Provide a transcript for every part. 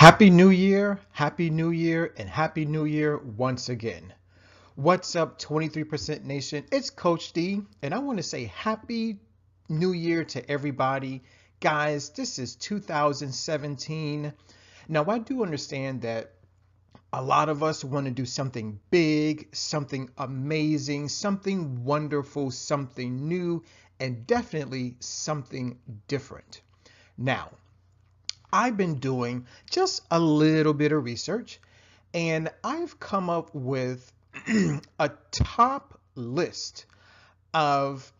Happy New Year, and Happy New Year once again. What's up, 23% Nation? It's Coach D, and I want to say Happy New Year to everybody. Guys, this is 2017. Now, I do understand that a lot of us want to do something big, something amazing, something wonderful, something new, and definitely something different. Now, I've been doing just a little bit of research and I've come up with a top list of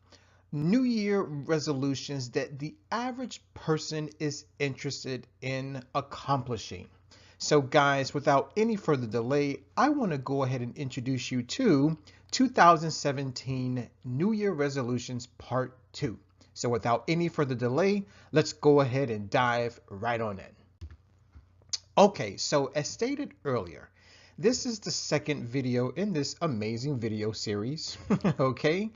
New Year resolutions that the average person is interested in accomplishing. So guys, without any further delay, I want to go ahead and introduce you to 2017 New Year Resolutions Part 2. So without any further delay, let's go ahead and dive right on in. Okay, so as stated earlier, this is the second video in this amazing video series, okay?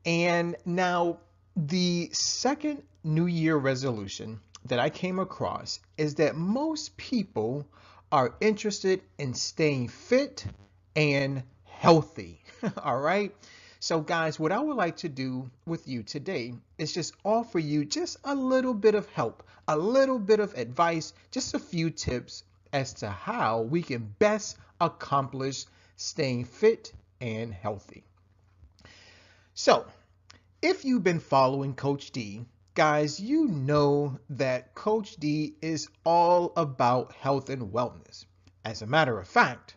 And now the second New Year resolution that I came across is that most people are interested in staying fit and healthy, all right? So guys, what I would like to do with you today is just offer you just a little bit of help, a little bit of advice, just a few tips as to how we can best accomplish staying fit and healthy. So, if you've been following Coach D, guys, you know that Coach D is all about health and wellness. As a matter of fact,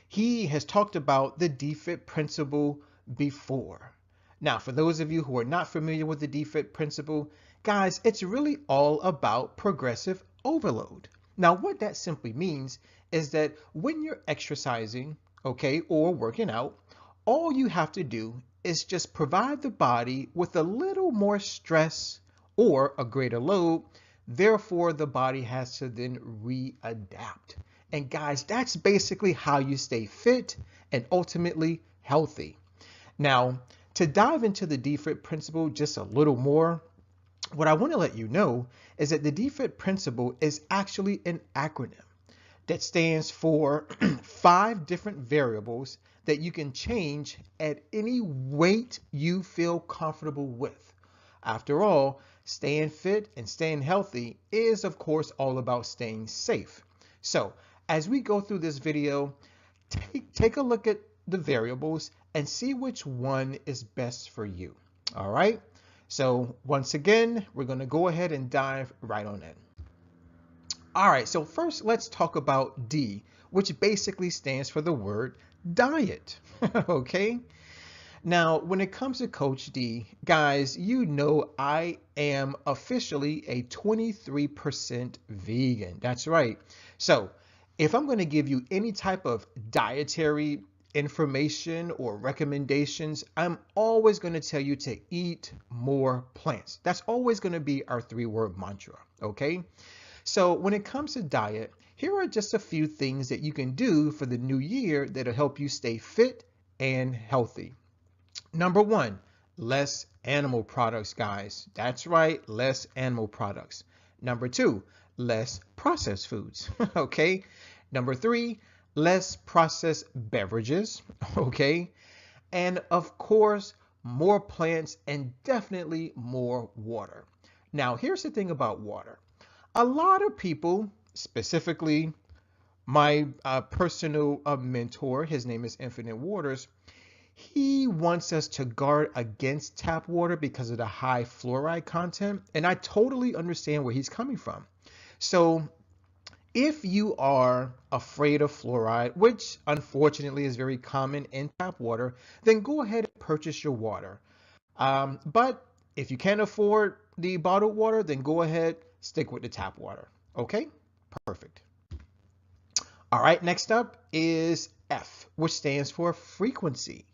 he has talked about the DFIT principle before. Now, for those of you who are not familiar with the DFIT principle, guys, it's really all about progressive overload. Now, what that simply means is that when you're exercising, okay, or working out, all you have to do is just provide the body with a little more stress or a greater load. Therefore, the body has to then readapt. And guys, that's basically how you stay fit and ultimately healthy. Now, to dive into the DFIT principle just a little more, what I want to let you know is that the DFIT principle is actually an acronym that stands for 5 different variables that you can change at any weight you feel comfortable with. After all, staying fit and staying healthy is, of course, all about staying safe. So, as we go through this video, take a look at the variables and see which one is best for you. All right? So, once again, we're going to go ahead and dive right on in. All right, so first let's talk about D, which basically stands for the word diet. Okay? Now, when it comes to Coach D, guys, you know I am officially a 23% vegan. That's right. So, if I'm going to give you any type of dietary information or recommendations, I'm always going to tell you to eat more plants. That's always going to be our 3-word mantra, okay? So when it comes to diet, here are just a few things that you can do for the new year that'll help you stay fit and healthy. Number 1, less animal products, guys. That's right, less animal products. Number 2, less processed foods, okay? Number 3, less processed beverages, okay? And of course, more plants and definitely more water. Now, here's the thing about water. A lot of people, specifically my personal mentor, his name is Infinite Waters, he wants us to guard against tap water because of the high fluoride content, and I totally understand where he's coming from. So if you are afraid of fluoride, which unfortunately is very common in tap water, then go ahead and purchase your water. But if you can't afford the bottled water, then go ahead, stick with the tap water. Okay, perfect. All right, next up is F, which stands for frequency.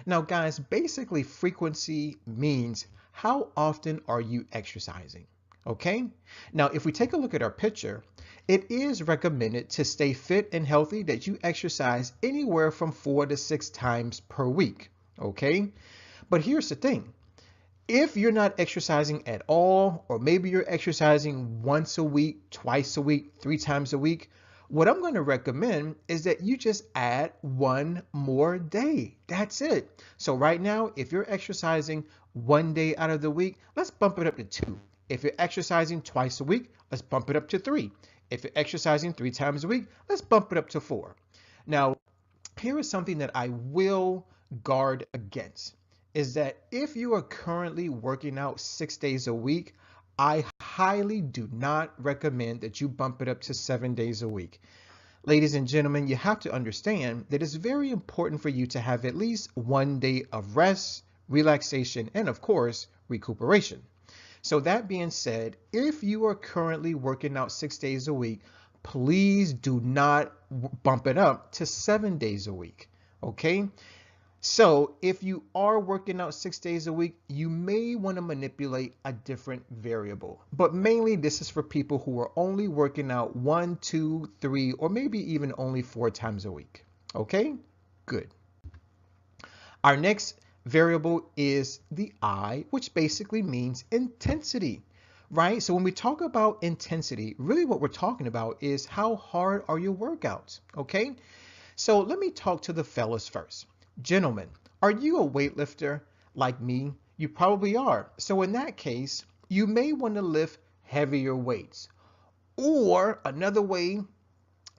Now, guys, basically frequency means how often are you exercising? Okay, now if we take a look at our picture, it is recommended to stay fit and healthy that you exercise anywhere from 4 to 6 times per week. Okay, but here's the thing. If you're not exercising at all, or maybe you're exercising once a week, twice a week, 3 times a week, what I'm going to recommend is that you just add one more day. That's it. So right now, if you're exercising 1 day out of the week, let's bump it up to 2. If you're exercising twice a week, let's bump it up to 3. If you're exercising 3 times a week, let's bump it up to 4. Now, here is something that I will guard against is that if you are currently working out 6 days a week, I highly do not recommend that you bump it up to 7 days a week. Ladies and gentlemen, you have to understand that it's very important for you to have at least 1 day of rest, relaxation, and of course, recuperation. So that being said, if you are currently working out 6 days a week, please do not bump it up to 7 days a week. Okay? So if you are working out 6 days a week, you may want to manipulate a different variable. But mainly this is for people who are only working out 1, 2, 3, or maybe even only 4 times a week. Okay? Good. Our next variable is the I, which basically means intensity, right? So when we talk about intensity, really what we're talking about is how hard are your workouts, okay? So let me talk to the fellas first. Gentlemen, are you a weightlifter like me? You probably are. So in that case, you may want to lift heavier weights. Or another way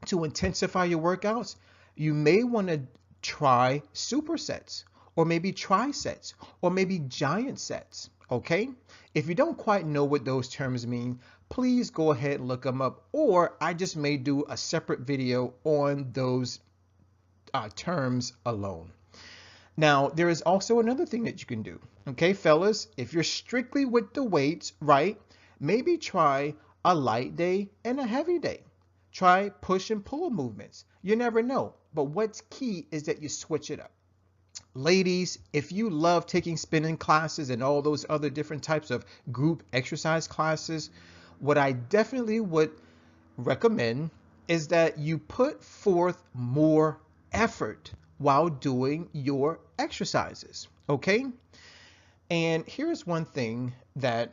to intensify your workouts, you may want to try supersets, or maybe trisets, or maybe giant sets, okay? If you don't quite know what those terms mean, please go ahead and look them up, or I just may do a separate video on those terms alone. Now, there is also another thing that you can do. Okay, fellas, if you're strictly with the weights, right, maybe try a light day and a heavy day. Try push and pull movements. You never know. But what's key is that you switch it up. Ladies, if you love taking spinning classes and all those other different types of group exercise classes, what I definitely would recommend is that you put forth more effort while doing your exercises, okay? And here's one thing that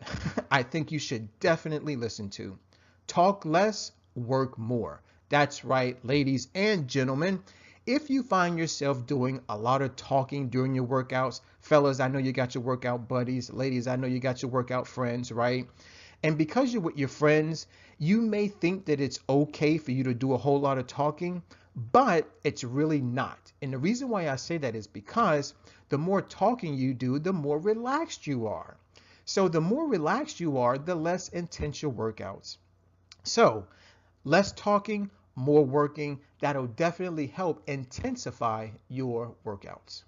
I think you should definitely listen to. Talk less, work more. That's right, ladies and gentlemen. If you find yourself doing a lot of talking during your workouts, fellas, I know you got your workout buddies. Ladies, I know you got your workout friends, right? And because you're with your friends, you may think that it's okay for you to do a whole lot of talking, but it's really not. And the reason why I say that is because the more talking you do, the more relaxed you are. So the more relaxed you are, the less intense your workouts. So less talking, more working, that'll definitely help intensify your workouts.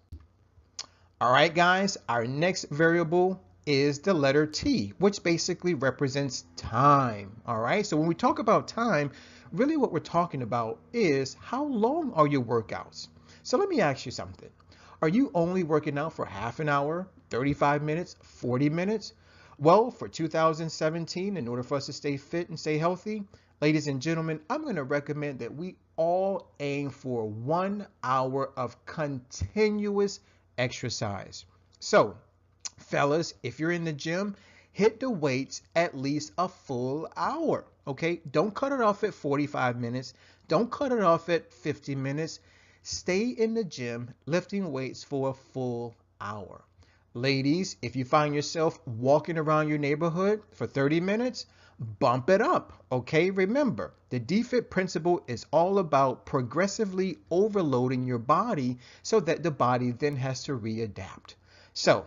All right, guys, our next variable is the letter T, which basically represents time. All right, so when we talk about time, really what we're talking about is how long are your workouts? So let me ask you something. Are you only working out for half an hour, 35 minutes, 40 minutes? Well, for 2017, in order for us to stay fit and stay healthy, ladies and gentlemen, I'm going to recommend that we all aim for 1 hour of continuous exercise. So, fellas, if you're in the gym, hit the weights at least a full hour, okay? Don't cut it off at 45 minutes. Don't cut it off at 50 minutes. Stay in the gym lifting weights for a full hour. Ladies, if you find yourself walking around your neighborhood for 30 minutes, bump it up, okay? Remember, the DFIT principle is all about progressively overloading your body so that the body then has to readapt. So,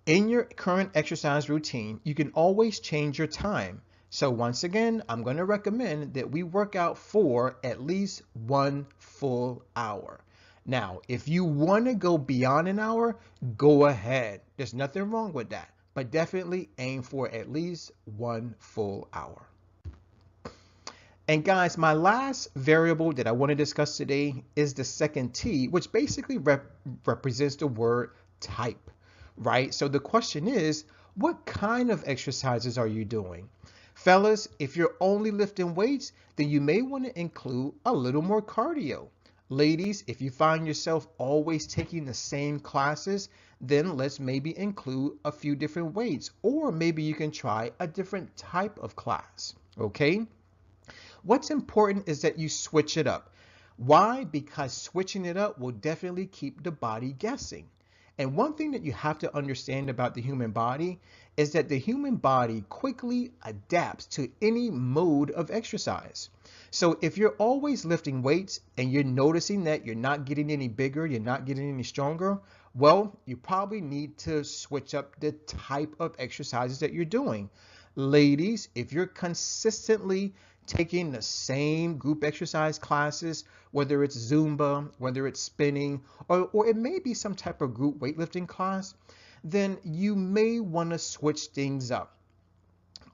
in your current exercise routine, you can always change your time. So once again, I'm going to recommend that we work out for at least 1 full hour. Now, if you want to go beyond an hour, go ahead. There's nothing wrong with that. But definitely aim for at least 1 full hour. And guys, my last variable that I want to discuss today is the second T, which basically represents the word type, right? So the question is, what kind of exercises are you doing? Fellas, if you're only lifting weights, then you may want to include a little more cardio, Ladies, if you find yourself always taking the same classes, then let's maybe include a few different weights, or maybe you can try a different type of class, okay? What's important is that you switch it up. Why? Because switching it up will definitely keep the body guessing. And one thing that you have to understand about the human body is that the human body quickly adapts to any mode of exercise. So if you're always lifting weights and you're noticing that you're not getting any bigger, you're not getting any stronger, well, you probably need to switch up the type of exercises that you're doing. Ladies, if you're consistently taking the same group exercise classes, whether it's Zumba, whether it's spinning, or it may be some type of group weightlifting class, then you may want to switch things up.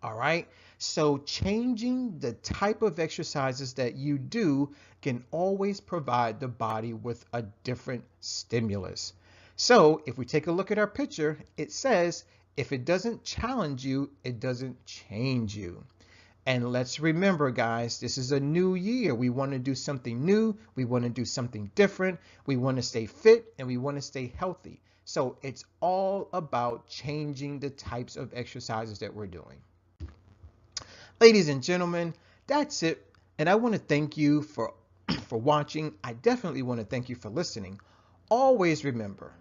All right. So changing the type of exercises that you do can always provide the body with a different stimulus. So if we take a look at our picture, it says, if it doesn't challenge you, it doesn't change you. And let's remember, guys, this is a new year. We want to do something new. We want to do something different. We want to stay fit and we want to stay healthy. So it's all about changing the types of exercises that we're doing. Ladies and gentlemen, that's it. And I want to thank you for watching. I definitely want to thank you for listening. Always remember,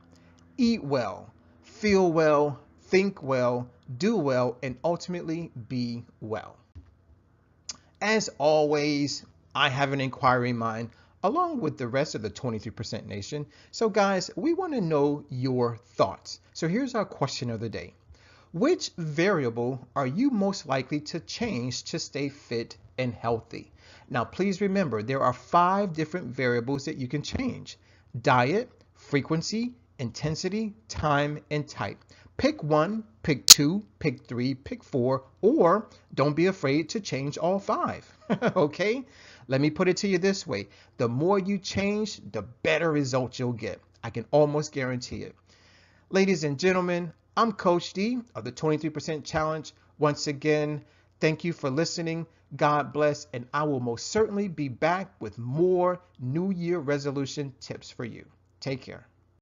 eat well, feel well, think well, do well, and ultimately be well. As always, I have an inquiring mind along with the rest of the 23% nation. So guys, we want to know your thoughts. So here's our question of the day. Which variable are you most likely to change to stay fit and healthy? Now, please remember, there are 5 different variables that you can change: diet, frequency, intensity, time, and type. Pick 1, pick 2, pick 3, pick 4, or don't be afraid to change all 5. Okay? Let me put it to you this way. The more you change, the better results you'll get. I can almost guarantee it. Ladies and gentlemen, I'm Coach D of the 23% Challenge. Once again, thank you for listening. God bless, and I will most certainly be back with more New Year resolution tips for you. Take care.